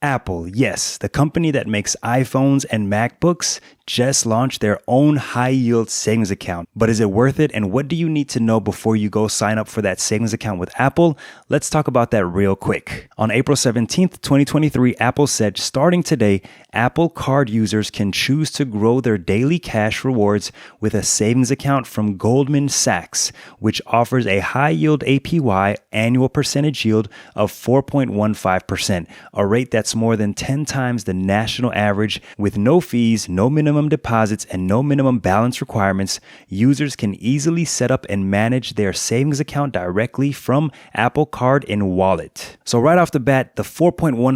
Apple, yes, the company that makes iPhones and MacBooks, just launched their own high-yield savings account. But is it worth it? And what do you need to know before you go sign up for that savings account with Apple? Let's talk about that real quick. On April 17th, 2023, Apple said starting today, Apple Card users can choose to grow their daily cash rewards with a savings account from Goldman Sachs, which offers a high-yield APY annual percentage yield of 4.15%, a rate that's more than 10 times the national average. With no fees, no minimum deposits, and no minimum balance requirements. Users can easily set up and manage their savings account directly from Apple Card in Wallet. So right off the bat, the 4.15%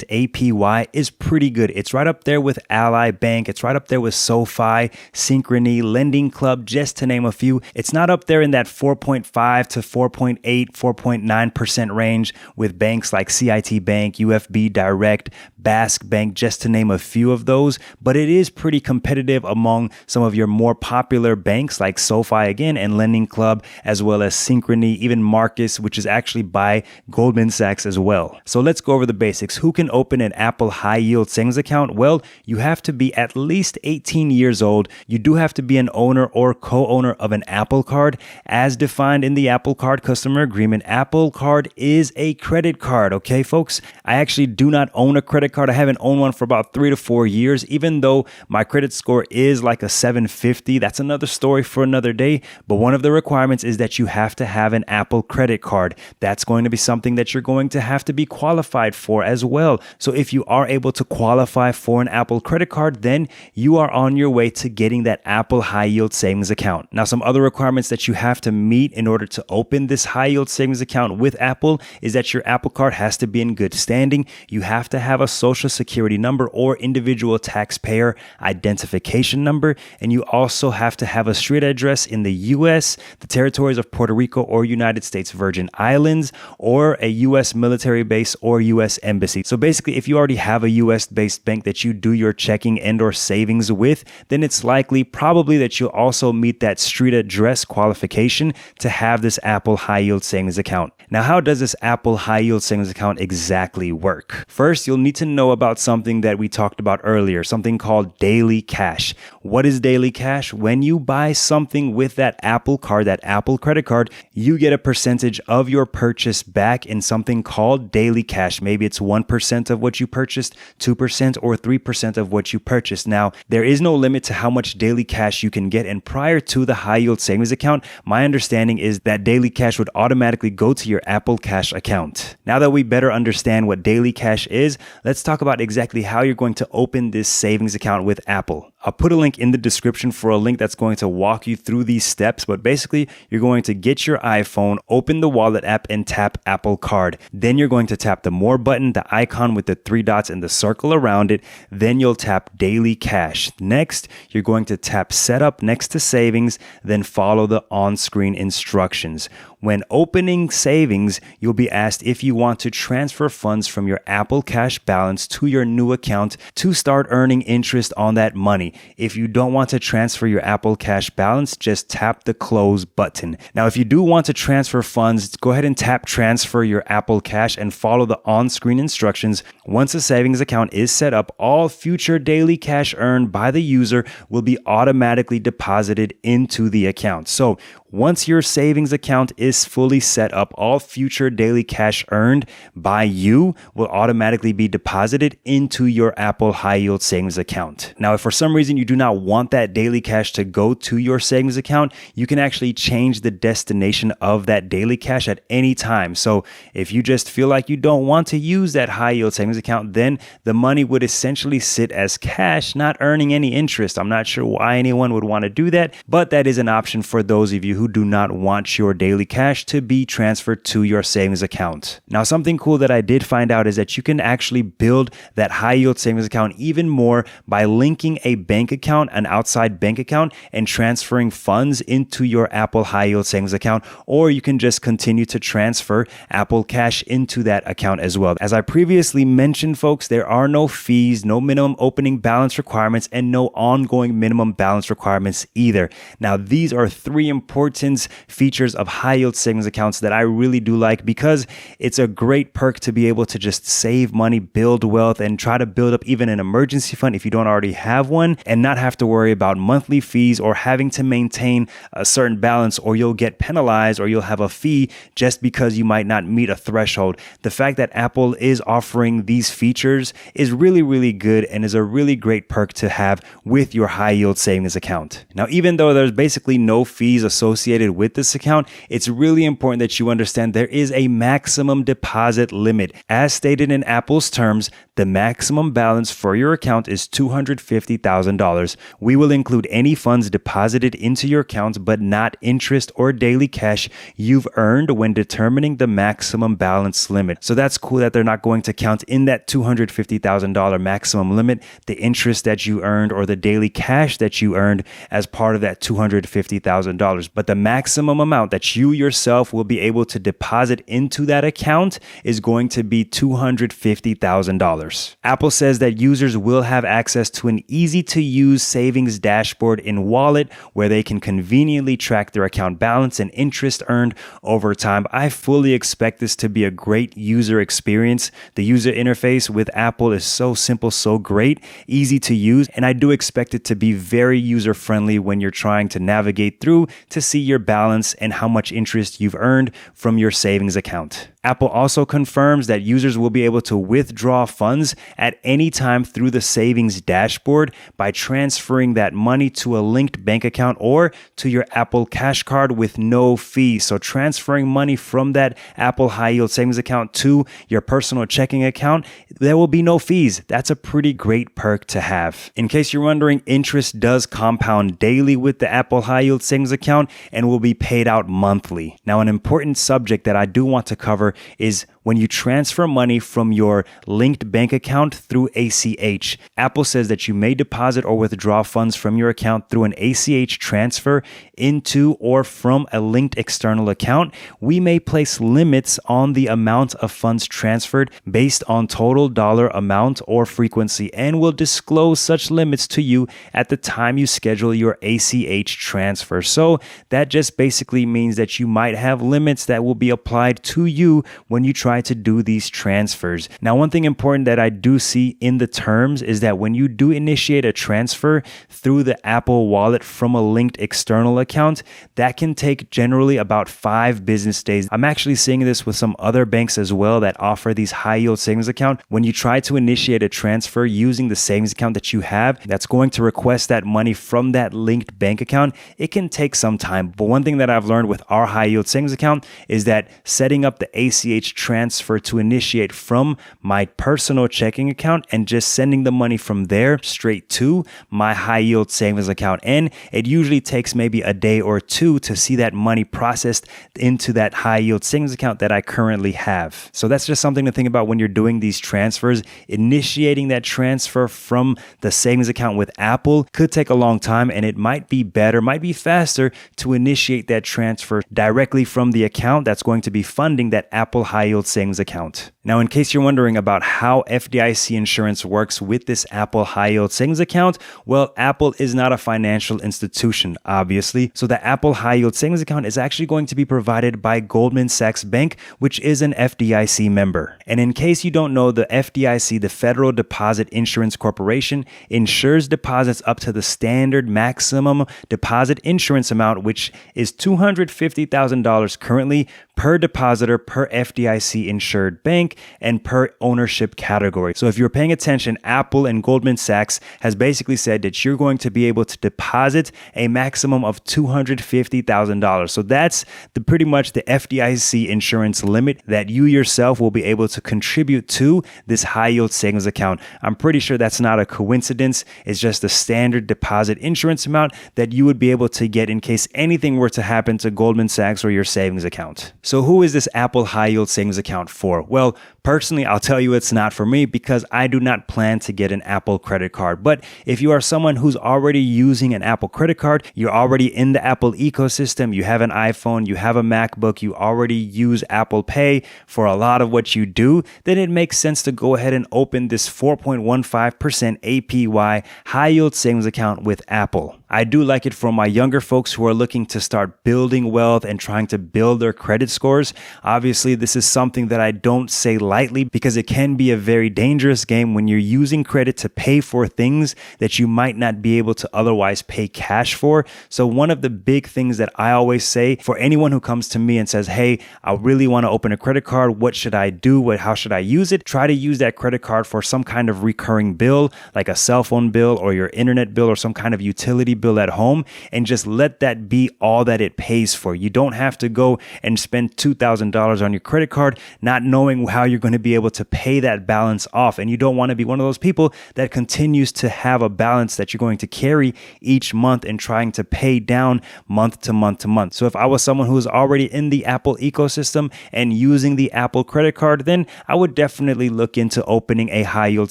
APY is pretty good. It's right up there with Ally Bank. It's right up there with SoFi, Synchrony, Lending Club, just to name a few. It's not up there in that 4.5 to 4.8, 4.9% range with banks like CIT Bank, UFB Direct, Basque Bank, just to name a few of those, but it is pretty competitive among some of your more popular banks like SoFi again and Lending Club, as well as Synchrony, even Marcus, which is actually by Goldman Sachs as well. So let's go over the basics. Who can open an Apple high yield savings account? Well, you have to be at least 18 years old. You do have to be an owner or co-owner of an Apple Card. As defined in the Apple Card customer agreement, Apple Card is a credit card, okay, folks? I actually do not own a credit card. I haven't owned one for about 3 to 4 years, even though my credit score is like a 750. That's another story for another day. But one of the requirements is that you have to have an Apple credit card. That's going to be something that you're going to have to be qualified for as well. So if you are able to qualify for an Apple credit card, then you are on your way to getting that Apple high yield savings account. Now, some other requirements that you have to meet in order to open this high yield savings account with Apple is that your Apple Card has to be in good standing. You have to have a social security number or individual taxpayer identification number, and you also have to have a street address in the U.S., the territories of Puerto Rico or United States Virgin Islands, or a U.S. military base or U.S. embassy. So basically, if you already have a U.S.-based bank that you do your checking and or savings with, then it's likely probably that you'll also meet that street address qualification to have this Apple high yield savings account. Now, how does this Apple high yield savings account exactly work? First, you'll need to know about something that we talked about earlier, something called daily cash. What is daily cash? When you buy something with that Apple Card, that Apple credit card, you get a percentage of your purchase back in something called daily cash. Maybe it's 1% of what you purchased, 2%, or 3% of what you purchased. Now, there is no limit to how much daily cash you can get. And prior to the high yield savings account, my understanding is that daily cash would automatically go to your Apple Cash account. Now that we better understand what daily cash is, let's talk about exactly how you're going to open this savings account with Apple. I'll put a link in the description for a link that's going to walk you through these steps, but basically you're going to get your iPhone, open the wallet app and tap Apple Card. Then you're going to tap the more button, the icon with the 3 dots and the circle around it. Then you'll tap daily cash. Next, you're going to tap setup next to savings, then follow the on-screen instructions. When opening savings, you'll be asked if you want to transfer funds from your Apple Cash balance to your new account to start earning interest on that money. If you don't want to transfer your Apple Cash balance, just tap the close button. Now, if you do want to transfer funds, go ahead and tap transfer your Apple Cash and follow the on-screen instructions. Once a savings account is set up, all future daily cash earned by the user will be automatically deposited into the account. So once your savings account is fully set up, all future daily cash earned by you will automatically be deposited into your Apple high yield savings account. Now, if for some reason you do not want that daily cash to go to your savings account, you can actually change the destination of that daily cash at any time. So if you just feel like you don't want to use that high yield savings account, then the money would essentially sit as cash, not earning any interest. I'm not sure why anyone would want to do that, but that is an option for those of you who do not want your daily cash to be transferred to your savings account. Now, something cool that I did find out is that you can actually build that high yield savings account even more by linking a bank account, an outside bank account, and transferring funds into your Apple high yield savings account, or you can just continue to transfer Apple Cash into that account as well. As I previously mentioned, folks, there are no fees, no minimum opening balance requirements, and no ongoing minimum balance requirements either. Now, these are 3 important important features of high yield savings accounts that I really do like, because it's a great perk to be able to just save money, build wealth, and try to build up even an emergency fund if you don't already have one, and not have to worry about monthly fees or having to maintain a certain balance, or you'll get penalized or you'll have a fee just because you might not meet a threshold. The fact that Apple is offering these features is really, really good and is a really great perk to have with your high yield savings account. Now, even though there's basically no fees associated with this account, it's really important that you understand there is a maximum deposit limit. As stated in Apple's terms, the maximum balance for your account is $250,000. We will include any funds deposited into your account, but not interest or daily cash you've earned when determining the maximum balance limit. So that's cool that they're not going to count in that $250,000 maximum limit the interest that you earned or the daily cash that you earned as part of that $250,000. But the maximum amount that you yourself will be able to deposit into that account is going to be $250,000. Apple says that users will have access to an easy-to-use savings dashboard in Wallet where they can conveniently track their account balance and interest earned over time. I fully expect this to be a great user experience. The user interface with Apple is so simple, so great, easy to use, and I do expect it to be very user-friendly when you're trying to navigate through to see your balance and how much interest you've earned from your savings account. Apple also confirms that users will be able to withdraw funds at any time through the savings dashboard by transferring that money to a linked bank account or to your Apple Cash Card with no fee. So transferring money from that Apple high yield savings account to your personal checking account, there will be no fees. That's a pretty great perk to have. In case you're wondering, interest does compound daily with the Apple high yield savings account and will be paid out monthly. Now, an important subject that I do want to cover is when you transfer money from your linked bank account through ACH. Apple says that you may deposit or withdraw funds from your account through an ACH transfer into or from a linked external account. We may place limits on the amount of funds transferred based on total dollar amount or frequency, and will disclose such limits to you at the time you schedule your ACH transfer. So that just basically means that you might have limits that will be applied to you when you try to do these transfers. Now, one thing important that I do see in the terms is that when you do initiate a transfer through the Apple Wallet from a linked external account, that can take generally about 5 business days. I'm actually seeing this with some other banks as well that offer these high yield savings account. When you try to initiate a transfer using the savings account that you have, that's going to request that money from that linked bank account. It can take some time. But one thing that I've learned with our high yield savings account is that setting up the ACH transfer to initiate from my personal checking account and just sending the money from there straight to my high yield savings account. And it usually takes maybe a day or two to see that money processed into that high yield savings account that I currently have. So that's just something to think about when you're doing these transfers. Initiating that transfer from the savings account with Apple could take a long time, and it might be better, might be faster to initiate that transfer directly from the account that's going to be funding that Apple high yield savings account. Now, in case you're wondering about how FDIC insurance works with this Apple high yield savings account, well, Apple is not a financial institution, obviously. So the Apple high yield savings account is actually going to be provided by Goldman Sachs Bank, which is an FDIC member. And in case you don't know, the FDIC, the Federal Deposit Insurance Corporation, insures deposits up to the standard maximum deposit insurance amount, which is $250,000 currently per depositor, per FDIC insured bank, and per ownership category. So if you're paying attention, Apple and Goldman Sachs has basically said that you're going to be able to deposit a maximum of $250,000. So that's pretty much the FDIC insurance limit that you yourself will be able to contribute to this high yield savings account. I'm pretty sure that's not a coincidence. It's just the standard deposit insurance amount that you would be able to get in case anything were to happen to Goldman Sachs or your savings account. So who is this Apple high yield savings account for? Well, Personally, I'll tell you it's not for me because I do not plan to get an Apple credit card. But if you are someone who's already using an Apple credit card, you're already in the Apple ecosystem, you have an iPhone, you have a MacBook, you already use Apple Pay for a lot of what you do, then it makes sense to go ahead and open this 4.15% APY high yield savings account with Apple. I do like it for my younger folks who are looking to start building wealth and trying to build their credit scores. Obviously, this is something that I don't say lightly because it can be a very dangerous game when you're using credit to pay for things that you might not be able to otherwise pay cash for. So one of the big things that I always say for anyone who comes to me and says, hey, I really want to open a credit card. What should I do? How should I use it? Try to use that credit card for some kind of recurring bill, like a cell phone bill or your internet bill or some kind of utility bill at home, and just let that be all that it pays for. You don't have to go and spend $2,000 on your credit card, not knowing how you're going to be able to pay that balance off. And you don't want to be one of those people that continues to have a balance that you're going to carry each month and trying to pay down month to month to month. So if I was someone who is already in the Apple ecosystem and using the Apple credit card, then I would definitely look into opening a high yield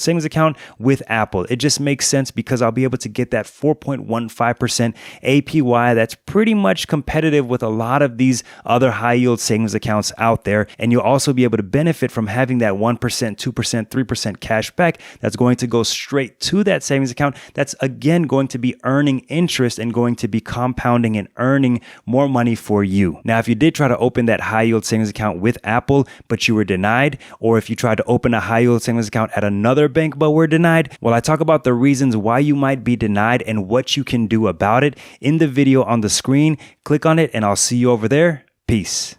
savings account with Apple. It just makes sense because I'll be able to get that 4.15% APY that's pretty much competitive with a lot of these other high yield savings accounts out there. And you'll also be able to benefit from having that 1%, 2%, 3% cash back that's going to go straight to that savings account. That's again going to be earning interest and going to be compounding and earning more money for you. Now, if you did try to open that high yield savings account with Apple, but you were denied, or if you tried to open a high yield savings account at another bank but were denied, well, I talk about the reasons why you might be denied and what you can do about it in the video on the screen. Click on it and I'll see you over there. Peace.